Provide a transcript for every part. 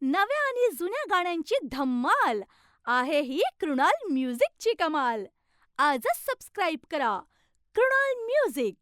नव्या आणि जुन्या गाण्यांची धम्माल आहे ही कृणाल म्युझिकची कमाल. आजच सबस्क्राईब करा कृणाल म्युझिक.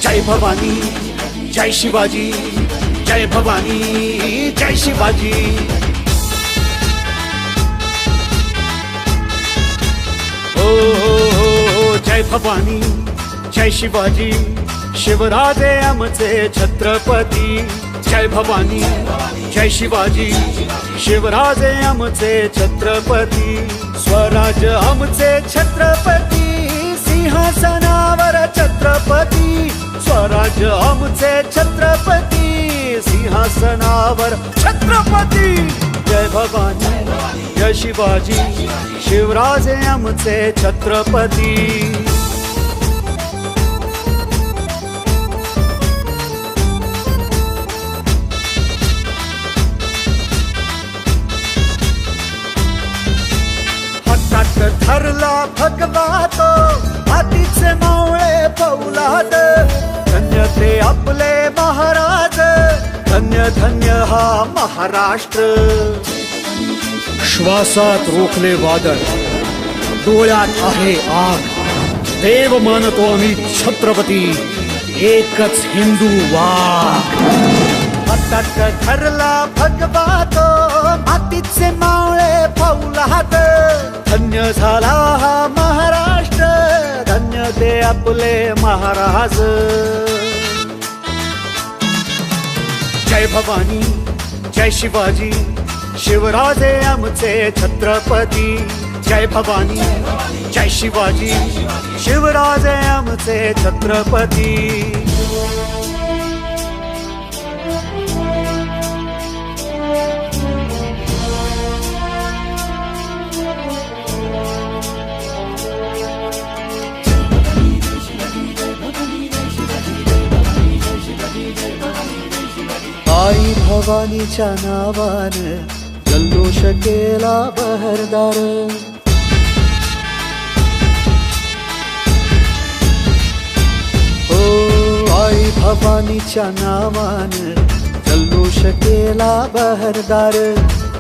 जय भवानी जय शिवाजी, जय भवानी जय शिवाजी. हो हो हो जय भवानी जय शिवाजी, शिवराजे आमचे छत्रपती. जय भवानी जय शिवाजी, शिवराजे आमचे छत्रपती. स्वराज्य आमचे छत्रपती, सिंहासनावर छत्रपती. स्वराज्य आमचे छत्रपती, सिंहासनावर छत्रपती. जय भवानी जय शिवाजी, शिवराजे आमचे छत्रपती. हातात धरला भगवा तो, हातीचे मावळे फौलाद. धन्य ते आपले महाराज, धन्य धन्य हा महाराष्ट्र. श्वासात रोखले वादळ, डोळ्यात आहे आग. देव मानतो आम्ही छत्रपती, एकच हिंदू वाघ. हातात धरला भगवा तो, मातीचे मावळे फौलाद. धन्य झाला हा महाराष्ट्र, धन्य ते आपले महाराज. जय भवानी जय शिवाजी, शिवराजे आमचे छत्रपती. जय भवानी जय शिवाजी, शिवराजे आमचे छत्रपती. आई भवानीच्या नावानं जल्लोष केला बहरदार. ओ आई भवानीच्या नावानं जल्लोष केला बहरदार.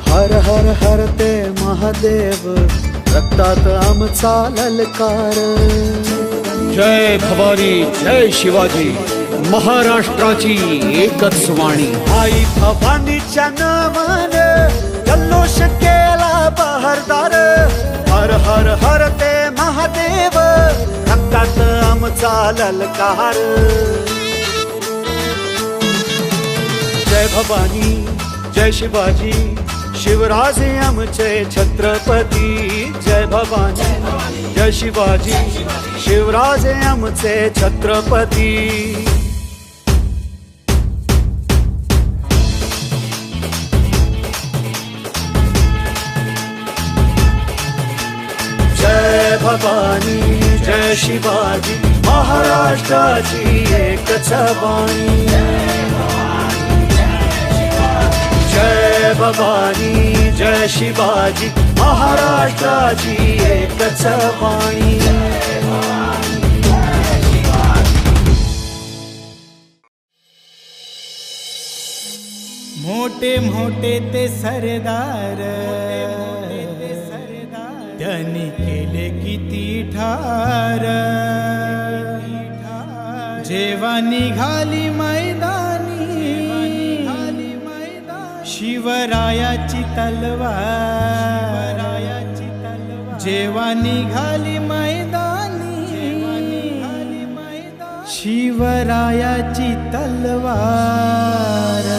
हर हर हर ते महादेव, रक्तात आमचा ललकार. जय भवानी जय शिवाजी, महाराष्ट्राची एकच वाणी. आई भवानीच्या नावानं जल्लोष केला बहरदार. हर हर हर ते महादेव, रक्तात आमचा ललकार. जय भवानी जय शिवाजी, शिवराजे आमचे छत्रपती. जय भवानी जय शिवाजी, शिवराजे आमचे छत्रपती. जय भवानी जय शिवाजी, महाराष्ट्राची एकच वाणी. जय भवानी जय शिवाजी, महाराष्ट्राची एकच वाणी. मोठे मोठे ते सरदार, त्यांनी केले किती ठार. जेव्हा निघाली मैदानी, शिवरायाची तलवार. जेव्हा निघाली मैदानी, शिवरायाची तलवार.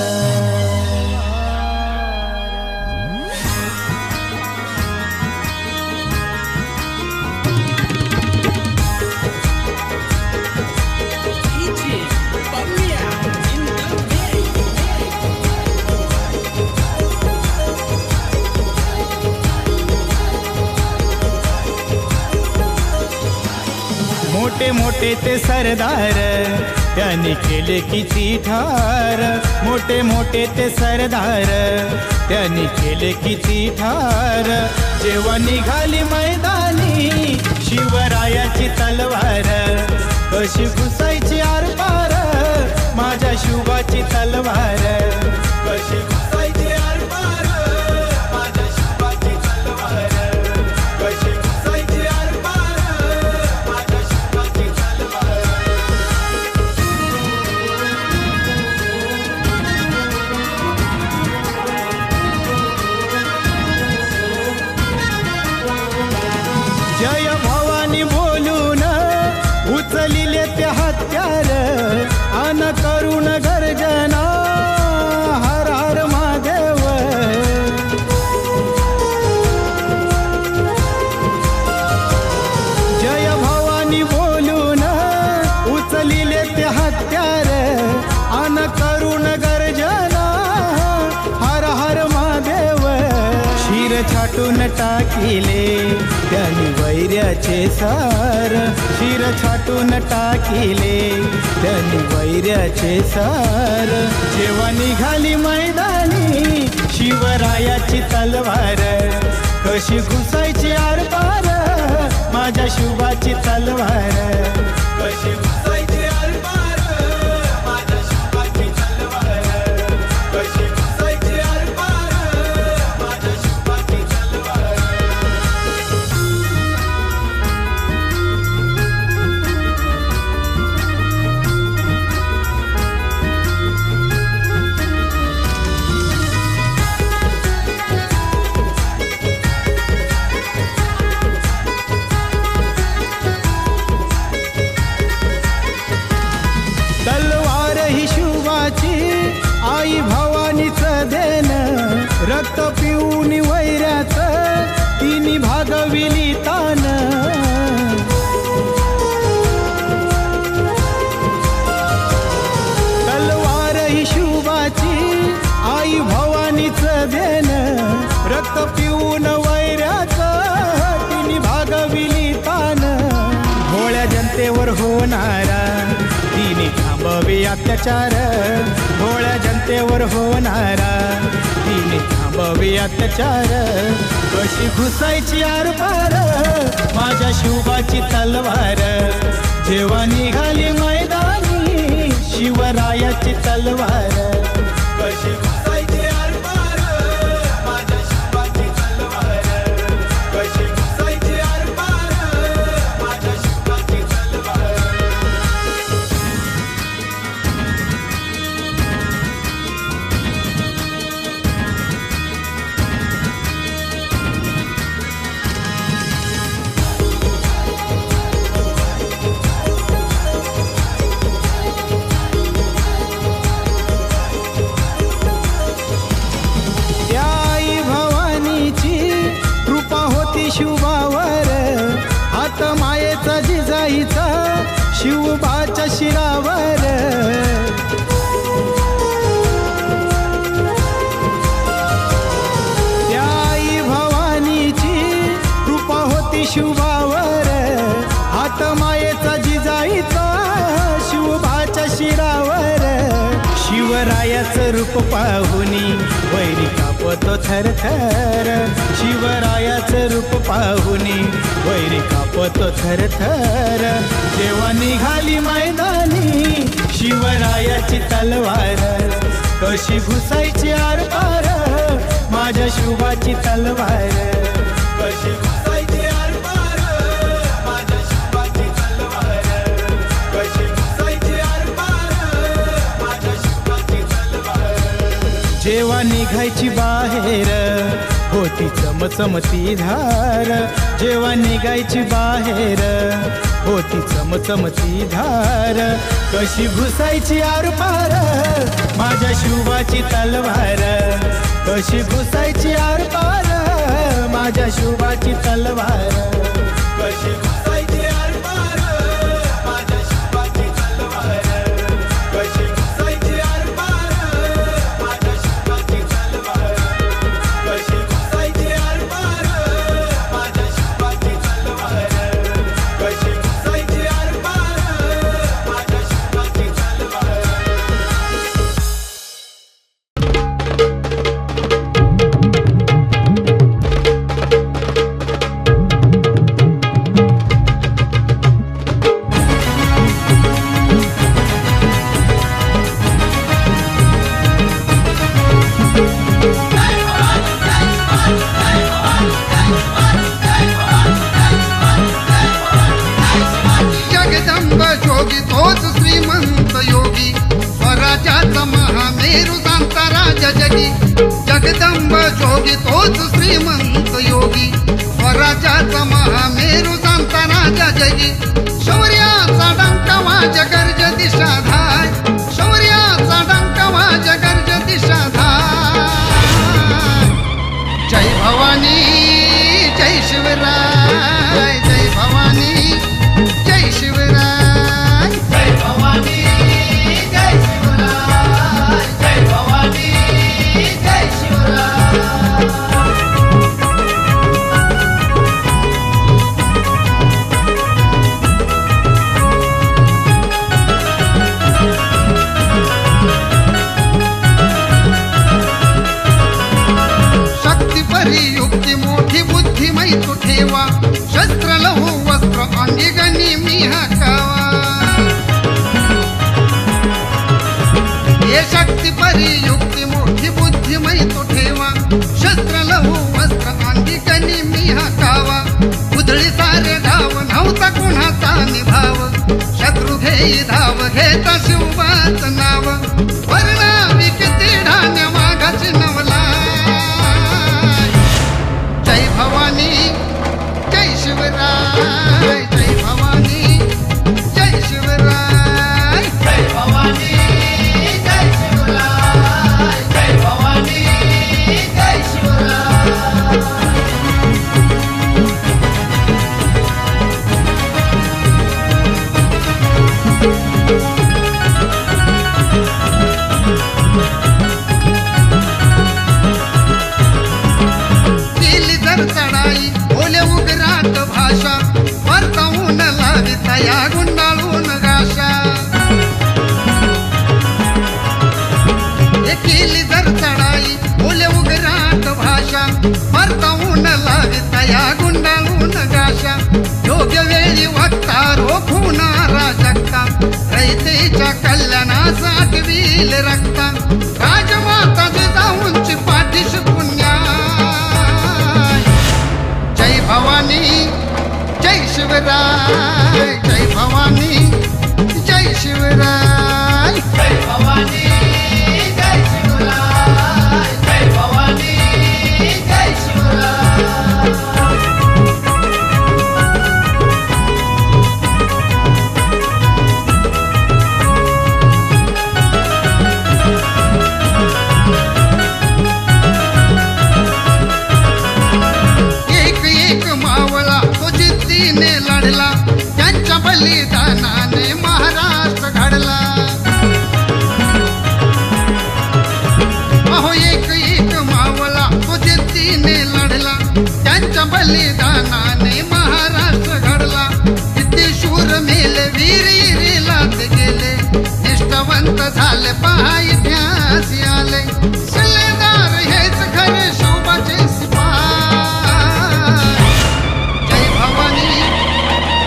मोठे ते सरदार त्यांनी केले किती ठार, मोठे मोठे ते सरदार त्यांनी केले किती ठार. जेव्हा निघाली मैदानी शिवरायाची तलवार, कशी घुसायची आरपार माझ्या शिवाची तलवार, कशी घुसायची आरपार माझ्या शिवाची तलवार, कशी घुसायची आरपार माझ्या शिवाची तलवार. जय भवानी बोलून उचलिले ते हत्यार, अन करुण गर्जना हर हर महादेव. जय भवानी बोलून उचलिले ते हत्यार, अन करुण गर्जना हर हर महादेव. शिर छाटून टाकिले त्यांनी वैर्याचे सार, शिर छाटून टाकिले त्यांनी वैर्याचे सार. जेव्हा निघाली मैदानी शिवरायाची तलवार, कशी घुसायची आरपार माझ्या शिवाची तलवार, कशी घुसायची आरपार माझ्या शिवाची तलवार, कशी घुसायची आरपार माझ्या शिवाची तलवार. तलवार ही शिवाची आई भवानीचं देन, रक्त पिऊन वैऱ्याचं तिनी भागविली तान. तलवार ही शिवाची आई भवानीचं देन, रक्त पिऊन वैऱ्याचं तिनी भागविली तान. भोळ्या जनतेवर होणारा तिने थांबवे अत्याचार, भोळ्या जनतेवर होणारा तिने थांबवे अत्याचार. कशी घुसायची आरपार माझ्या शिवाची तलवार, जेव्हा निघाली मैदानी शिवरायाची तलवार, कशी घुसायची आरपार माझ्या शिवाची तलवार, कशी घुसायची आरपार माझ्या शिवाची तलवार. त्या आई भवानीची कृपा होती शिवावर, हात मायेचा जिजाईचा शिवबाच्या शिरावर. त्या आई भवानीची कृपा होती शिवावर, हात मायेचा जिजाईचा शिवबाच्या शिरावर. शिवरायाचं रूप पाहुनी वैरी कापतो थरथर, शिवरायाचं रूप पाहुनी वैरी कापतो थरथर. जेव्हा निघाली मैदानी शिवरायाची तलवार, कशी घुसायची आरपार माझ्या शिवाची तलवार, कशी घुसायची आरपार माझ्या शिवाची तलवार, कशी घुसायची आरपार माझ्या शिवाची तलवार. जेव्हा निघायची बाहेर होती चमचमती धार, जेव्हा निघायची बाहेर होती चमचमती धार. कशी घुसायची आरपार माझ्या शिवाची तलवार, कशी घुसायची आरपार माझ्या शिवाची तलवार, कशी घुसायची आरपार माझ्या शिवाची तलवार, कशी घुसायची आरपार माझ्या शिवाची तलवार, कशी घुसायची आरपार माझ्या शिवाची तलवार, कशी घुसायची आरपार तोच श्रीमंत योगी, स्वराज्याचा महामेरू जाणता राजा जगी. शौर्याचा डंक वाज गर्ज दिशाधाय, शौर्याचा डंक वाज गर्ज दिशाधाय. जय भवानी जय शिवराय, जय भवानी जय शिवराय. जय भवानी जय शिवराय, जय भवानी जय शिवराय. शक्ती परी युक्ती मोठी बुद्धी मैतो ठेवा, शस्त्र लहू वस्त्र अंगी गणी मी हाकावा. हे शक्ती परी युक्ती मोठी बुद्धी मैतो ठेवा, शस्त्र लहू वस्त्र अंगी गणी मी हाकावा. उधळी सारे धाव नव्हता कुणाचा निभाव, शत्रू घेई धाव घेता शिवबाच नाव. वर्णावी किती धान्य मागाची नवला. जय भवानी जय शिवराय, जय भवानी जय शिवराय. जय भवानी जय शिवराय, जय भवानी जय शिवराय. केली जर चढाई बोले उग्रात भाषा, परतावून लाविता या गुंडाळून गाशा. हे केली जर चढाई बोले उग्रात भाषा, परतावून लाविता या गुंडाळून गाशा. योग्य वेळी वक्ता रोखुनारा जगता, रयतेच्या कल्याणासाठी वील रक्ता. राजमाता जिजाऊंची पाठीशी पुण्या. जय भवानी जय शिवराय, जय भवानी जय शिवराय. जय भवानी जय शिवराय, जय भवानी जय शिवराय. एक एक मावळा तो जिद्दीने लढला, त्यांच्या बलिदानाने महाराष्ट्र घडला. अहो एक एक मावळा तो जिद्दीने लढला, त्यांच्या बलिदानाने महाराष्ट्र घडला. किती शूर मेले वीर इरीला ते गेले, निष्ठावंत झाले पहा इतिहास आले. शिलेदार हेच खरे शोभाचे सिपाई. जय भवानी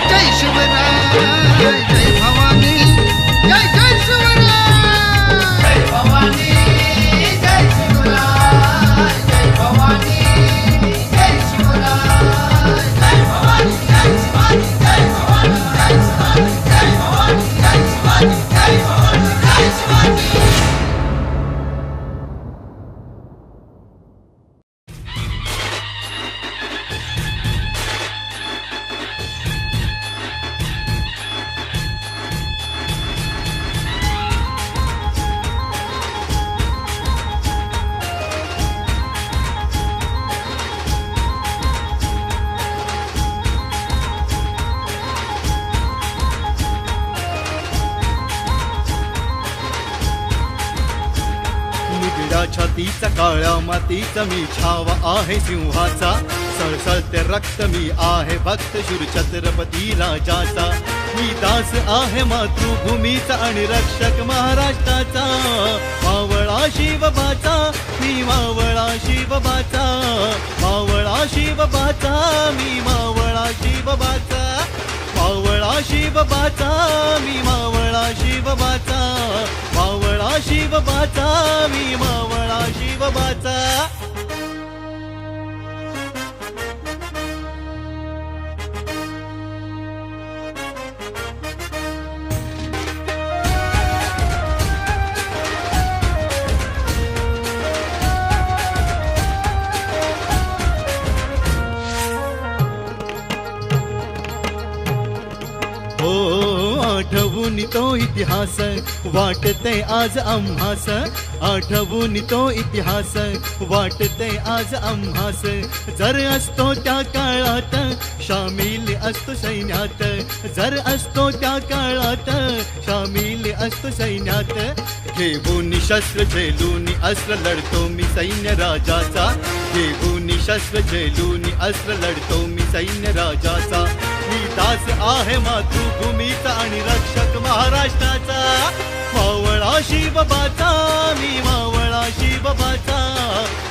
जय शिवराय, जय भवानी जय जय शिवराय. जय भवानी जय शिवराय, जय भवानी जय शिवराय. जय भवानी जय शिवाजी, जय भवानी जय शिवाजी, जय भवानी जय शिवाजी, जय भवानी जय शिवाजी. निबिडा छातीचा काळ्या मातीचा मी छावा आहे सिंहाचा, सळसळते रक्त मी आहे भक्त शूर छत्रपती राजाचा. मी दास आहे मातृभूमीचा आणि रक्षक महाराष्ट्राचा. मावळा शिवबाचा मी, मावळा शिवबाचा, मावळा शिवबाचा मी, मावळा शिवबाचा. मावळा शिवबाचा मी, मावळा शिवबाचा, मावळा शिवबाचा मी, मावळा शिवबाचा. आठवून तो इतिहास वाटते आज आम्हास, आठवून तो इतिहास वाटते आज आम्हास. जर असतो त्या काळात शामिल असतो सैन्यात, जर असतो त्या काळात शामिल असतो सैन्यात. घेऊन शस्त्र झेलून अस्त्र लढतो मी सैन्य राजाचा, घेऊन शस्त्र झेलून अस्त्र लढतो मी सैन्य राजाचा. मी दास आहे मातृभूमीचा आणि रक्षक महाराष्ट्राचा. मावळा शिवबाचा मी, मावळा शिवबाचा,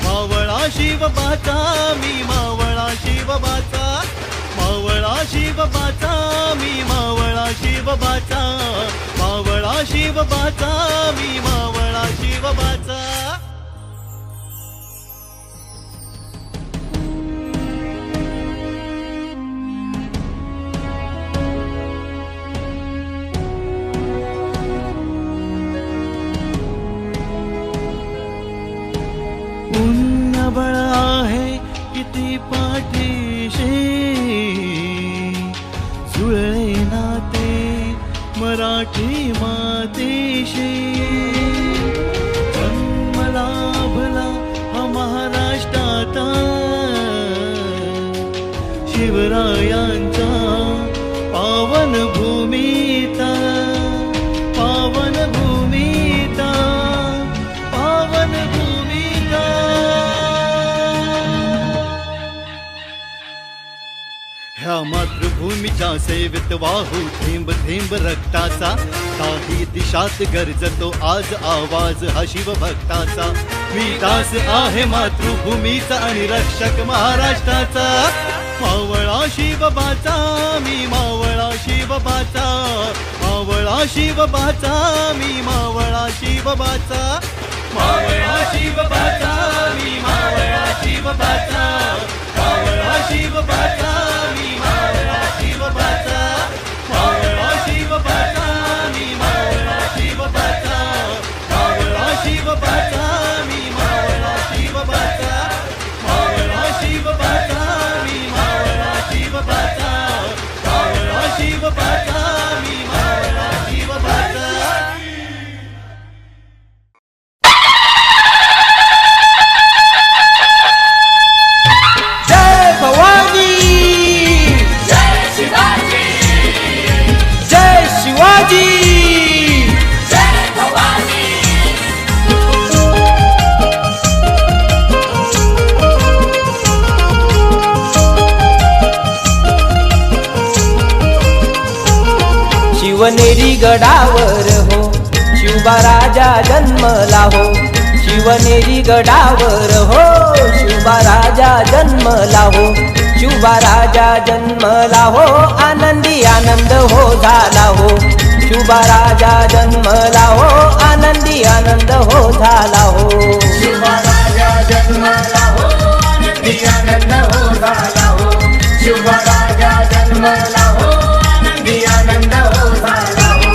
मावळा शिवबाचा मी, मावळा शिवबाचा, मावळा शिवबाचा मी, मावळा शिवबाचा, मावळा शिवबाचा मी, मावळा शिवबाचा. बळ आहे किती पाठीशी, जुळले नाते मराठी मातीशी. जन्म लाभला हा महाराष्ट्रात शिवरायांचा पावन भूमीत, पावन भूमीत, पावन भूमीत. ह्या मातृभूमीच्या सेवेत वाहू थेंब थेंब रक्ताचा, काही दिशात गरजतो आज आवाज हा शिवभक्ताचा. मी दास आहे मातृभूमीचा आणि रक्षक महाराष्ट्राचा. मावळा शिवबाचा मी, मावळा शिवबाचा, मावळा शिवबाचा मी, मावळा शिवबाचा, मावळा शिवबाचा मी, मावळा शिवबाचा, मावळा शिवबाचा मी, मावळा शिवबाचा, मावळा शिवबाचा मी, मावळा शिवबाचा, मावळा शिवबाचा मी, मावळा शिवबाचा, मावळा शिवबाचा मी, मावळा शिवबाचा, मावळा शिवबाचा मी, मावळा शिवबाचा. शिवनेरी गडावर हो शिवबा राजा जन्मला हो, शिवनेरी गडावर हो शिवबा राजा जन्मला हो, शिवबा राजा जन्मला हो, आनंदी आनंद हो झाला हो. शिवबा राजा जन्मला हो, आनंदी आनंद हो झाला हो. शिवबा राजा जन्मला हो, आनंदी आनंद हो झाला हो. शिवबा राजा जन्मला हो, आनंदी आनंद हो झाला हो.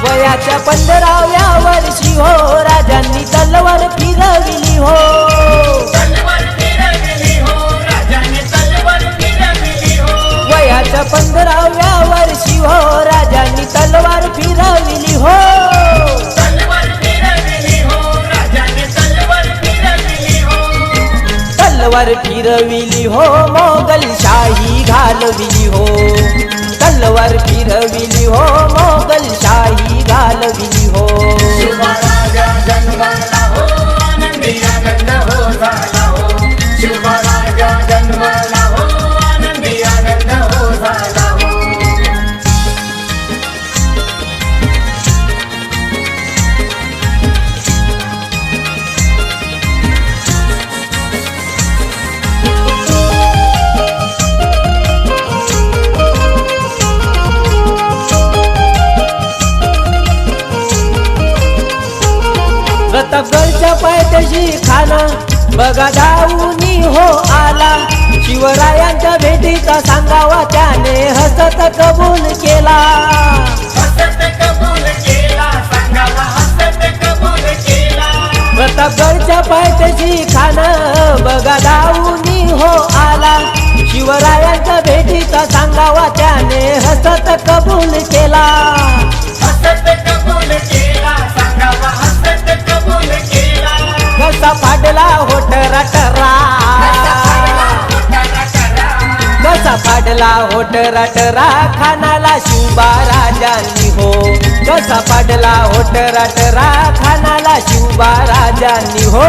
वयाच्या 15व्या वर्षी हो राजांनी तलवार फिरविली हो, तलवार फिरविली हो, राजाने तलवार फिरविली हो. वयाच्या 15व्या वर्षी हो राजांनी तलवार फिरविली हो, तलवार फिरविली हो, राजाने तलवार फिरविली हो. तलवार फिरविली हो, मोगलशाही घालविली हो, तलवार फिरविली हो, मोगलशाही घालविली हो. शिवबा राजा जन्मला हो, आनंदी आनंद हो झाला हो. शिवबा राजा जन्मला हो, आनंदी आनंद हो झाला हो. प्रतापगडच्या पायथ्याशी खाना बघा धावूनी हो आला, शिवरायांच्या भेटीचा सांगावा त्याने हसत कबूल केला. प्रतापगडच्या पायथ्याशी खान बघा धावून हो आला. शिवरायांच्या भेटीचा सांगावा त्याने हसत कबूल केला. कसा फाडला होठ राटरा, कसा फाडला होठ राटरा खानाला शिवबा राजांनी हो. कसा फाडला होठ राटरा खानाला शिवबा राजांनी हो.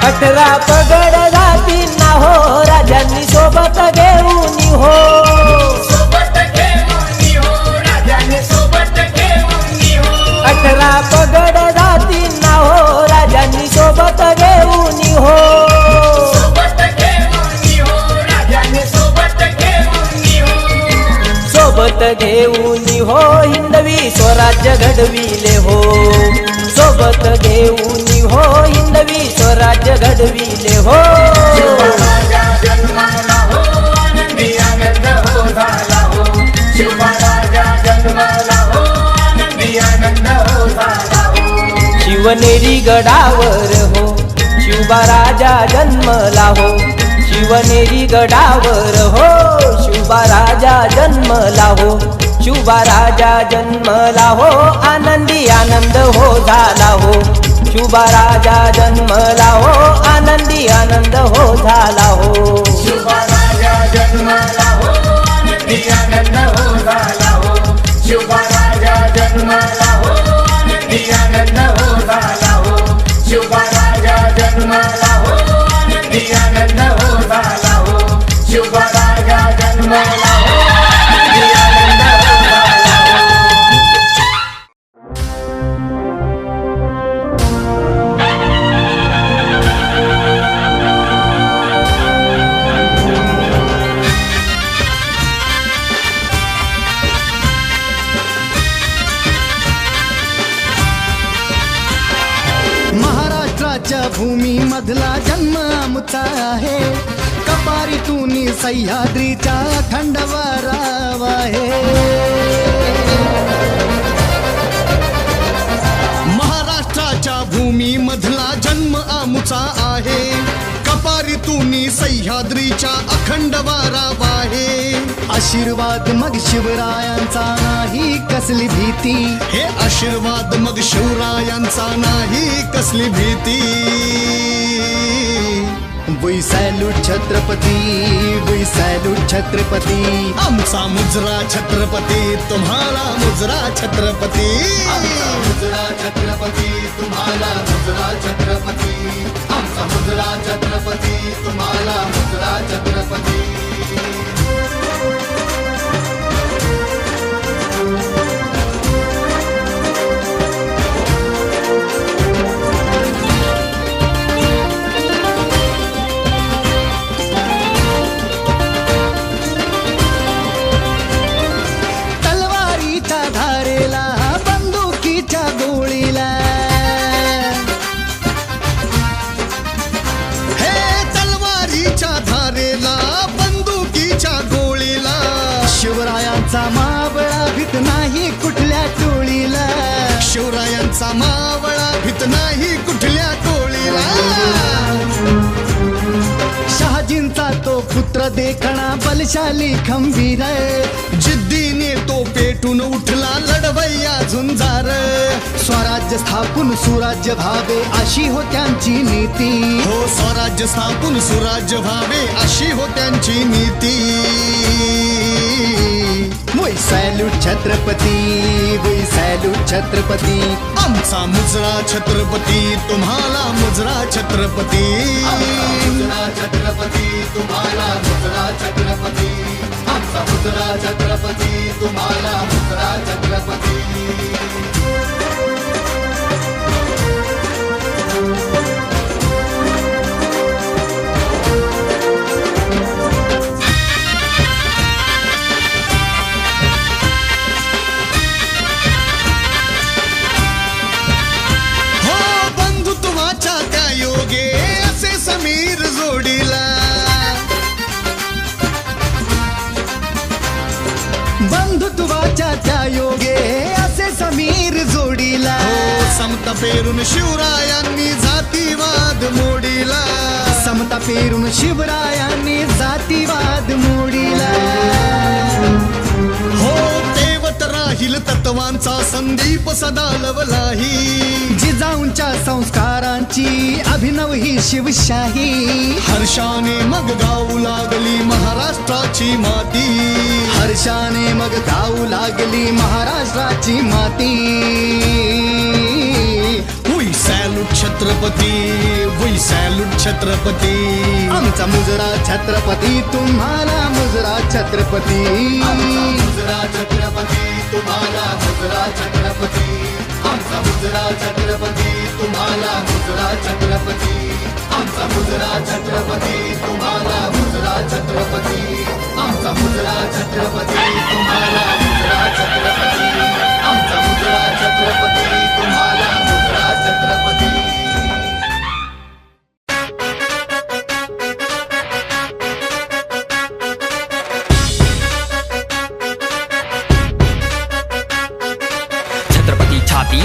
अठरा पगड जातींना हो राजांनी सोबत घेऊन हो. अठरा पगड जातींना हो राजांनी सोबत घेऊन हो. सोबत घेऊन हो हिंदवी स्वराज्य घडविले हो. सोबत घेऊन हो हिंदवी स्वराज्य घडविले हो. शिवनेरी गडावर हो शिवबा राजा जन्मला हो. शिवनेरी गडावर हो शिवबा राजा जन्मला हो. शिवबा राजा जन्मला हो आनंदी आनंद हो झाला हो. शिवबा राजा जन्मला हो आनंदी आनंद हो झाला हो. शिवबा राजा जन्मला हो आनंदी आनंद हो झाला हो. शिवबा राजा जन्मला हो आनंदी आनंद हो झाला हो. शिवबा राजा जन्मला हो आनंदी आनंद हो झाला हो. शिवबा राजा जन्मला हो आनंदी आनंद हो झाला हो. महाराष्ट्राच्या भूमी मधला जन्म आमचा आहे. कपारीतून सह्याद्रीच्या खंडवाराव आहे. महाराष्ट्राच्या भूमी मधला जन्म आमचा आहे. कपारीतून सह्याद्रीच्या अखंड वाराव आहे. आशीर्वाद मग शिवरायांचा नाही कसली भीती. हे आशीर्वाद मग शिवरायांचा नाही कसली भीती. We salute Chhatrapati, we salute Chhatrapati. आमचा मुजरा छत्रपती तुम्हाला मुजरा छत्रपती. आमचा मुजरा छत्रपती तुम्हाला मुजरा छत्रपती. आमचा मुजरा छत्रपती तुम्हाला मुजरा छत्रपती. तलवारीच्या धारेला बंदुकीच्या गोळीला. हे तलवारीच्या धारेला बंदुकीच्या गोळीला. शिवरायांचा मावळा भीत नाही कुठल्या टोळीला. शिवरायांचा मावळा भीत नाही कुठल्या टोळीला. शहाजींचा तो पुत्र देखणा बलशाली खंबीर. जिद्दीने तो पेटून उठला लढवय्या झुंजार. स्वराज्य स्थापून सुराज्य व्हावे अशी हो त्यांची नीती. हो स्वराज्य स्थापून सुराज्य व्हावे अशी हो त्यांची नीती. We salute Chhatrapati, we salute Chhatrapati. आमचा मुजरा छत्रपती, तुम्हाला मुजरा छत्रपती. मुजरा छत्रपती तुम्हाला मुजरा छत्रपती. आमचा मुजरा छत्रपती तुम्हाला मुजरा छत्रपती. समीर जोडीला बंधुत्वाच्या त्या योगे असे समीर जोडीला. समता पेरून शिवरायांनी जातीवाद मोडीला. समता पेरून शिवरायांनी जातीवाद मोडीला. हो तेवत राहील तत्वांचा संदीप सदा लवलाही. जिजाऊंच्या संस्कारांची अभिनव ही शिवशाही. हर्षाने मग गाऊ लागली महाराष्ट्राची माती. हर्षाने मग गाऊ लागली महाराष्ट्राची माती. We salute Chhatrapati, we salute Chhatrapati. आमचा मुजरा छत्रपती, तुम्हाला मुजरा छत्रपती. मुजरा छत्रपती तुम्हाला मुजरा छत्रपती. आमचा मुजरा छत्रपती तुम्हाला मुजरा छत्रपती. आमचा मुजरा छत्रपती तुम्हाला मुजरा छत्रपती. आमचा मुजरा छत्रपती तुम्हाला मुजरा छत्रपती. आमचा मुजरा छत्रपती तुम्हाला मुजरा छत्रपती.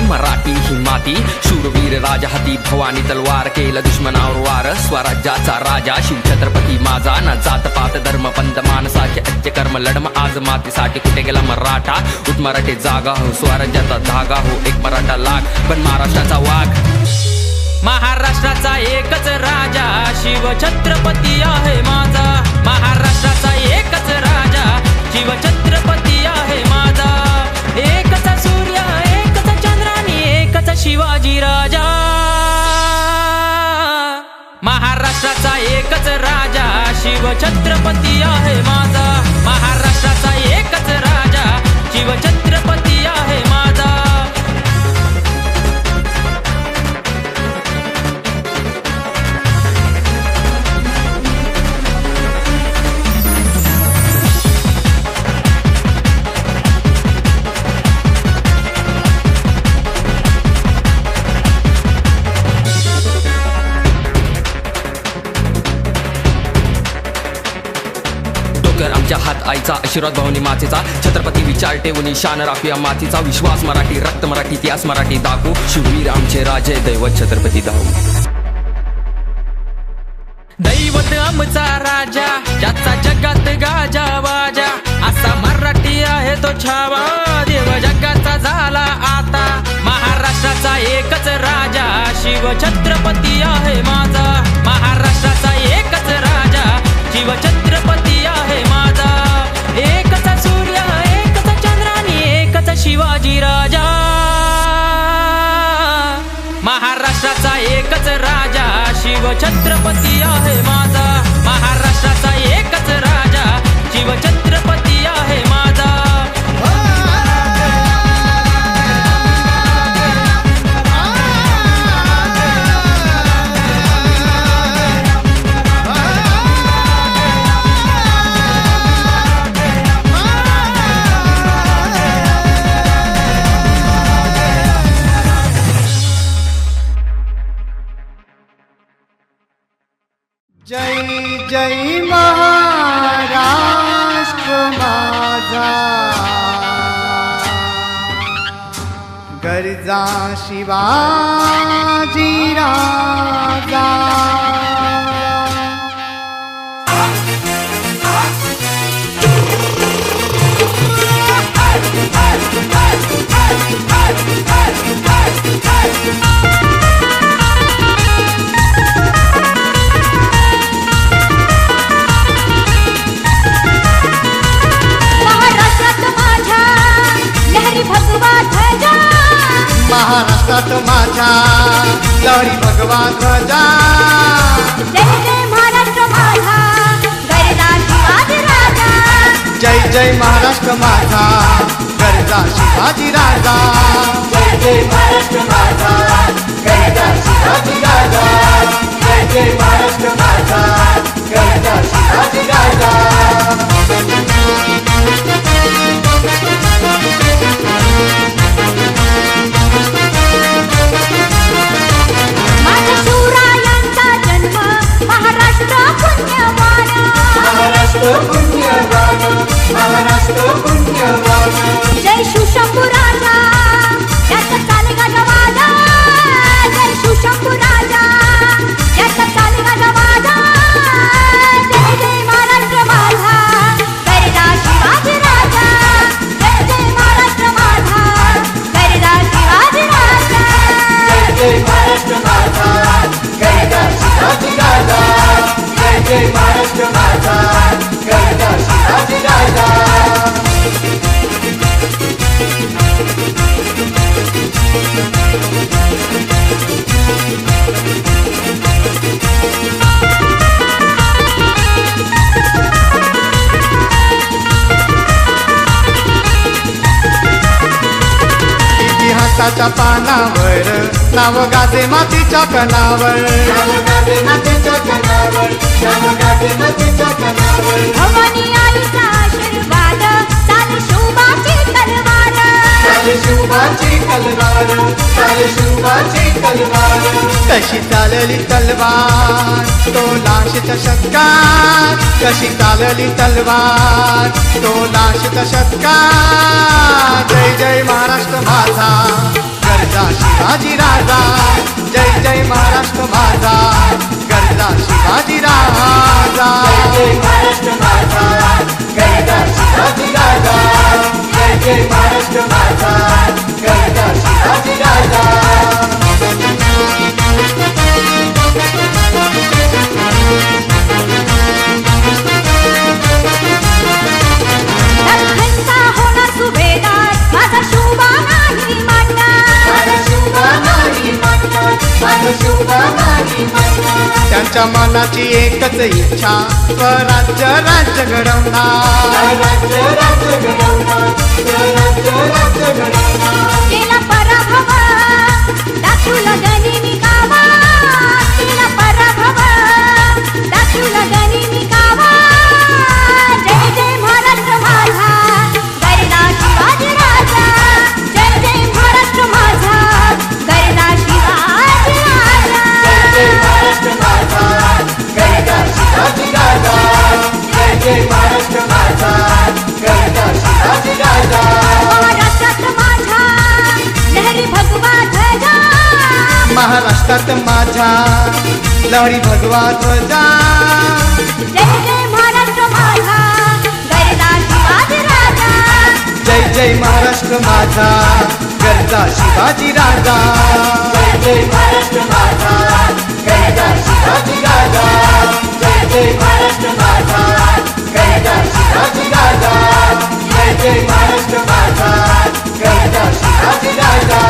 मराठी ही माती. शूरवीर राजा हाती भवानी तलवार केलं दुश्मनावर वार. स्वराज्याचा राजा शिव छत्रपती माझा. ना जात पात धर्म पंथ माणसाचे अच्छे कर्म लढम आज मातीसाठी. कुठे गेला मराठा उठ मराठी जागा हो. स्वराज्याचा धागा हो एक मराठा लाग पण महाराष्ट्राचा वाघ. महाराष्ट्राचा एकच राजा शिव छत्रपती आहे माझा. महाराष्ट्राचा एकच राजा शिव छत्रपती आहे माझा. एकचा सूर्य एकचा चंद्र आणि एकचा शिवाजी राजा. महाराष्ट्राचा एकच राजा शिव छत्रपती आहे माझा. महाराष्ट्राचा एकच राजा शिव छत्रपती आहे माझा. आमच्या हात आईचा आशीर्वाद भावनी मातेचा. छत्रपती विचार ठेवून शान राखूया मातीचा. विश्वास मराठी रक्त मराठी इतिहास मराठी दाखवू. शिववीर आमचे राजे दैवत छत्रपती दाऊ. दैवत आमचा राजा ज्याचा जगात गाजा वाजा. असा मराठी आहे तो छावा. देव जगाचा झाला आता. महाराष्ट्राचा एकच राजा शिव छत्रपती आहे माझा. महाराष्ट्राचा एकच राजा शिव छत्रपती आहे माझा. एकचा सूर्य एकचा चंद्र आणि एकचा शिवाजी राजा. महाराष्ट्राचा एकच राजा शिव छत्रपती आहे माझा. महाराष्ट्राचा एकच राजा शिव छत्रपती आहे माझा. जय जय महाराष्ट्र माझा. गरजा शिवाजी राजा. महाराष्ट्रात माझ्या लहरी भगवा ध्वजा. जय जय महाराष्ट्र माझा गरजा शिवाजी राजा. जय जय महाराष्ट्र माझा गरजा शिवाजी राजा. जय जय महाराष्ट्र माझा गरजा शिवाजी राजा. जय जय महाराष्ट्र माझा गरजा शिवाजी राजा. माझ्या शिवरायांचा जन्म महाराष्ट्र पुण्यवान. महाराष्ट्र पुण्यवान महाराष्ट्र पुण्यवान. जय शिवशंभू राजा याचा चाले गाजवाजा. जय शिवशंभू राजा याचा चाले गाजवाजा. जय जय महाराष्ट्र माझा गरजा शिवाजी राजा. जय जय महाराष्ट्र माझा गरजा शिवाजी राजा. जय जय महाराष्ट्र माझा गरजा शिवाजी राजा. जय जय महाराष्ट्र माझा गरजा शिवाजी राजा. इतिहासाच्या पानावर नाव गाजे मातीच्या कणावर. नावगाजे मातीच्या कणावर नावगाजे मातीच्या कणावर. भवानी आईचा आशीर्वाद चाले शोभाची तलवार. चाले शिवबाची तलवार चाले शिवबाची तलवार. कशी चालली तलवार तो लाशच्या शतकात. कशी चालली तलवार तो लाशच्या शतकात. जय जय महाराष्ट्र माझा गरजा शिवाजी राजा. जय जय महाराष्ट्र माझा गरजा शिवाजी राजा. जय महाराष्ट्र माझा गरजा शिवाजी राजा. जय जय महाराष्ट्र माझा गरजा शिवाजी राजा. दख्खनचा होणार सुभेदार माझा शोभा नाही मांडणार. माझा शिवबा नाही मानणार माझा शिवबा नाही मानणार. त्यांच्या मनाची एकच इच्छा स्वराज्य राज्य घडवणार. राज्य राज्य घडवणार राज्य राज्य घडवणार. केला पराभव दाखवला गनिमी कावा. केला पराभव दाखवला गनिमी कावा. जय जय महाराष्ट्र माझा गरजा शिवाजी राजा. जय जय महाराष्ट्र माझा गरजा शिवाजी राजा. जय महाराष्ट्र माझा गरजा शिवाजी राजा. जय जय महाराष्ट्र माझा गरजा शिवाजी राजा. महाराष्ट्रात माझ्या लहरी भगवा ध्वजा. महाराष्ट्रात माझ्या लहरी भगवा ध्वजा. जय जय महाराष्ट्र माझा गरजा शिवाजी राजा. जय जय महाराष्ट्र माझा गरजा शिवाजी राजा. जय जय महाराष्ट्र माझा गरजा शिवाजी राजा. जय जय महाराष्ट्र माझा गरजा शिवाजी राजा. जय जय महाराष्ट्र माझा गरजा शिवाजी राजा.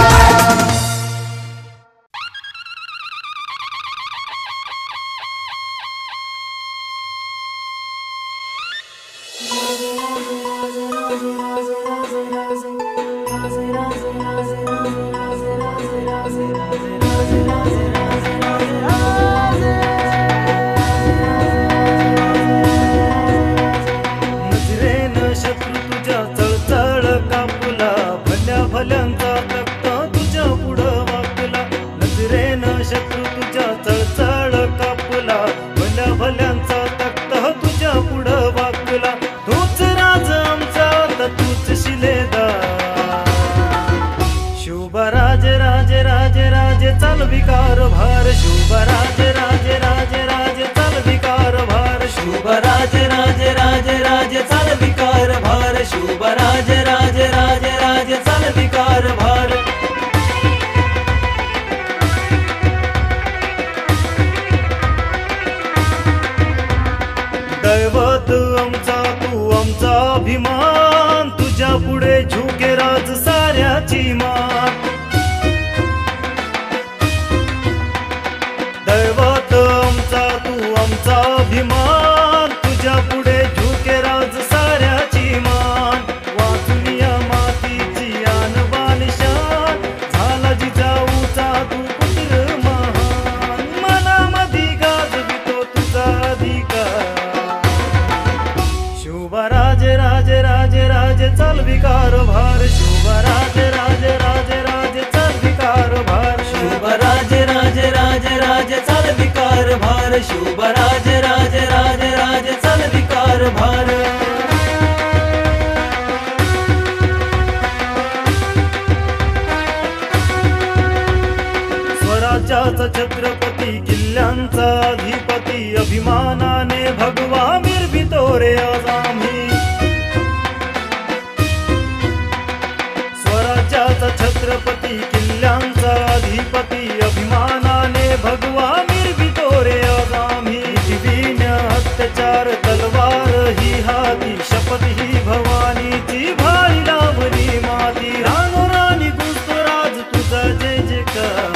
नजरेनं शत्रू तुझ्या चळचळ कापुला. भल्या भल्यांचा तख्त तुझ्या पुढं वाकला. नजरेनं शत्रू तुझ्या चळचळ कापुला. भल्या भल्यांचा तख्त तुझ्या पुढं वाकला. तूच राज आमचा तर तूच शिलेदार. शुभा राजे राजे राजे राजे चालवी कारभार. शुभा राजे राजे राजे राजे चालवी कारभार. शुभा राजे राजे राजे राजे चालवी कारभार. शुभा राजे राजे राजे राजे चालवी कारभार. दैवत आमचा तू आमचा अभिमान. तुझ्या पुढे झुके राज साऱ्याची मान. शुभराज राज राज राज चालवी कारभार स्वराज्याचा छत्रपती किल्ल्यांचा अधिपती अभिमानाने भगवा मिरवितो रे आज आम्ही स्वराज्याचा छत्रपती किल्ल्यांचा अधिपती अभिमानाने भगवा मिरवितो रे आज आम्ही दिव्य अत्याचार तलवार ही हाती शपथ ही भवानीची भारी लावली माती रानोराणी गुजतो राज तुझा जय जयकार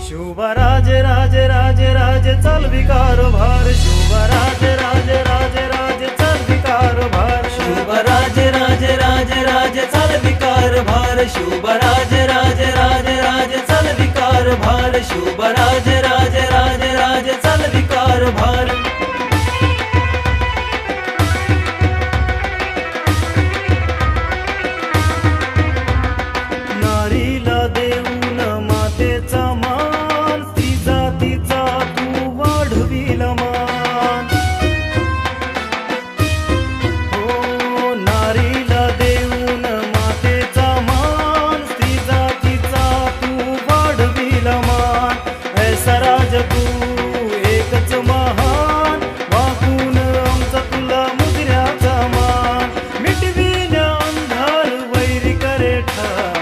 शुभराज राज राज राज चालवी कारभार शुभराज राज राज राज चालवी कारभार शुभराज राज राज राज चालवी कारभार शुभराज राज राज राज चालवी कारभार शुभराज राज राज राज चालवी कारभार नारीला देऊन मातेचा मान स्त्री जातीचा तू वाढविल मान हो नारीला देऊन मातेचा मान स्त्री जातीचा तू वाढविल मान ऐसा राज तू एकच महान वाकून आमचा तुला मुजऱ्याचा मान मिटविल्या अंधार वैरी करे ठार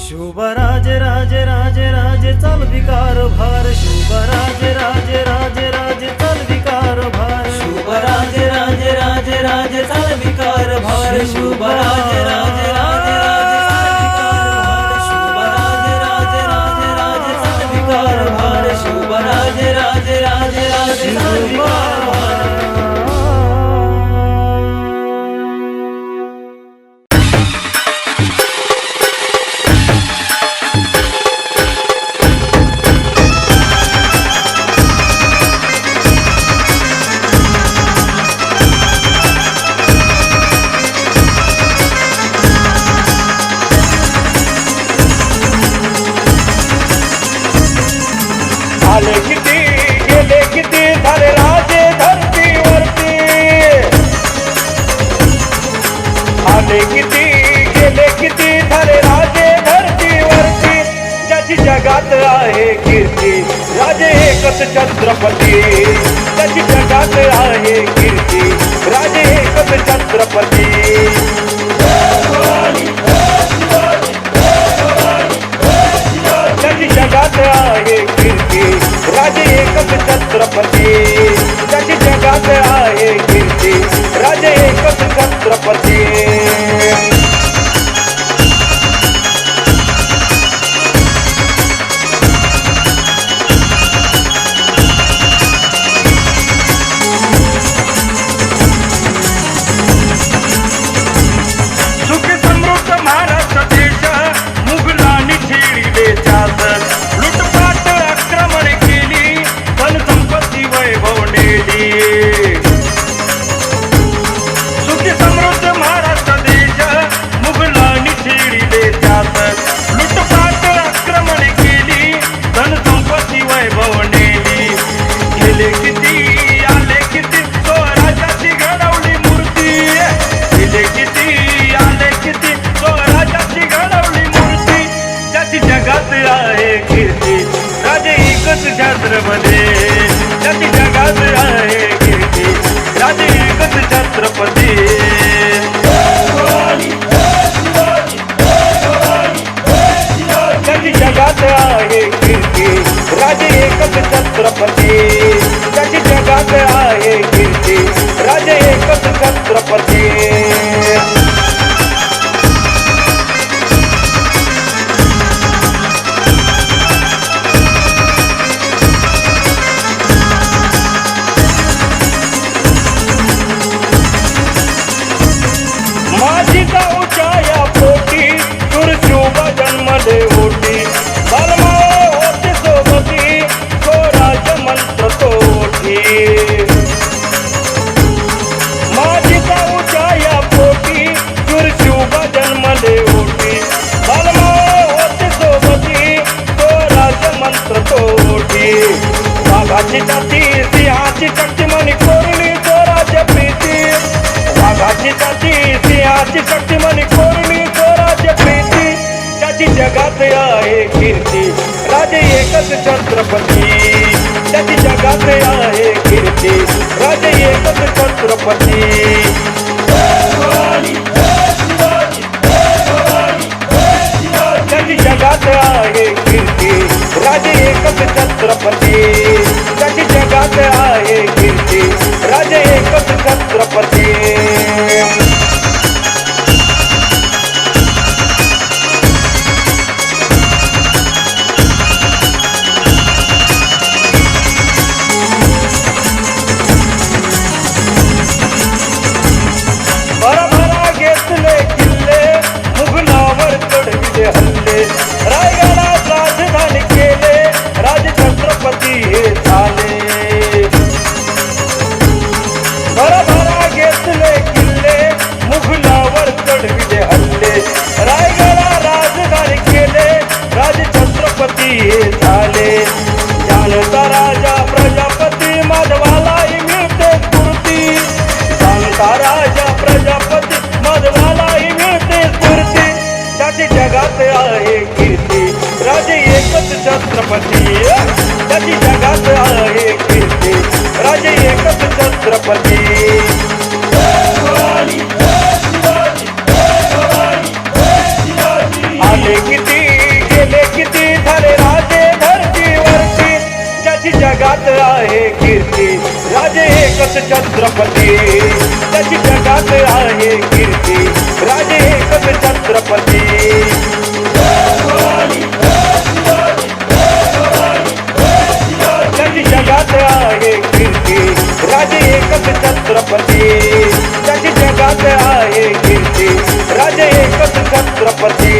शुभराज राज राज राज चालवी कारभार शुभराज राज राज राज चालवी कारभार शुभराज राज राज राज चालवी कारभार शुभराज राज राज राज चालवी कारभार शुभराज राज राज राज चालवी कारभार आले किती गेले किती झाले राजे धरतीवरती आले किती गेले किती झाले राजे धरतीवरती ज्याची जगात आहे कीर्ती राजे एकच छत्रपती ज्याची जगात आहे कीर्ती राजे एकच छत्रपती ज्याची जगात आहे कीर्ती राजे एकच छत्रपती ज्याची जगात आहे कीर्ती राजे एकच छत्रपती सुख समृद्ध महाराष्ट्र देश मुघलांनी छेडिले चाल लुटपाट आक्रमण केली धन संपत्ती वैभव नेली सुख समृद्ध महाराष्ट्र देश मुघलांनी छेडिले चाल लुटपाट आक्रमण केली धन संपत्ती वैभव नेली गेले किती आले किती स्वराज्याची घडवली मूर्ती गेले किती आले किती स्वराज्याची घडवली मूर्ती ज्याची जगात आहे कीर्ती राजे एकच छत्रपती ज्याची जगात आहे कीर्ती राजे एकच छत्रपती ज्याची जगात आहे कीर्ती राजे एकच छत्रपती ज्याची जगात आहे कीर्ती राजे एकच छत्रपती ज्याची शक्ती म्हणे कोरणी स्वराज्य प्रीती, ज्याची जगात आहे कीर्ती, राजे एकच छत्रपती, ज्याची जगात आहे कीर्ती, राजे एकच छत्रपती. ज्याची जगात आहे कीर्ती, राजे एकच छत्रपती, ज्याची जगात आहे कीर्ती, राजे एकच छत्रपती. भरभरा घेतले किल्ले, मुघलावर चढविले हल्ले, रायगडात राजधानी केले, राज छत्रपती हे झाले. भरभरा घेतले किल्ले, मुघलावर चढविले हल्ले, रायगडात राजधानी केले, राज छत्रपती हे झाले. जानता राजा प्रजापती माधवालाही मिळते स्फूर्ती, जानता राजा प्रजापती माधवालाही मिळते स्फूर्ती, त्याची जगात आहे कीर्ती, राजे एकच छत्रपती, त्याची जगात आहे कीर्ती, राजे एकच छत्रपती. आले किती गेले किती झाले राजे धरतीवरती, ज्याची जगात आहे कीर्ती, राजे एकच छत्रपती, त्याची जगात आहे कीर्ती, राजे एकच छत्रपती. त्याची जगात आहे कीर्ती, राजे एकच छत्रपती, त्याची जगात आहे कीर्ती, राजे एकच छत्रपती.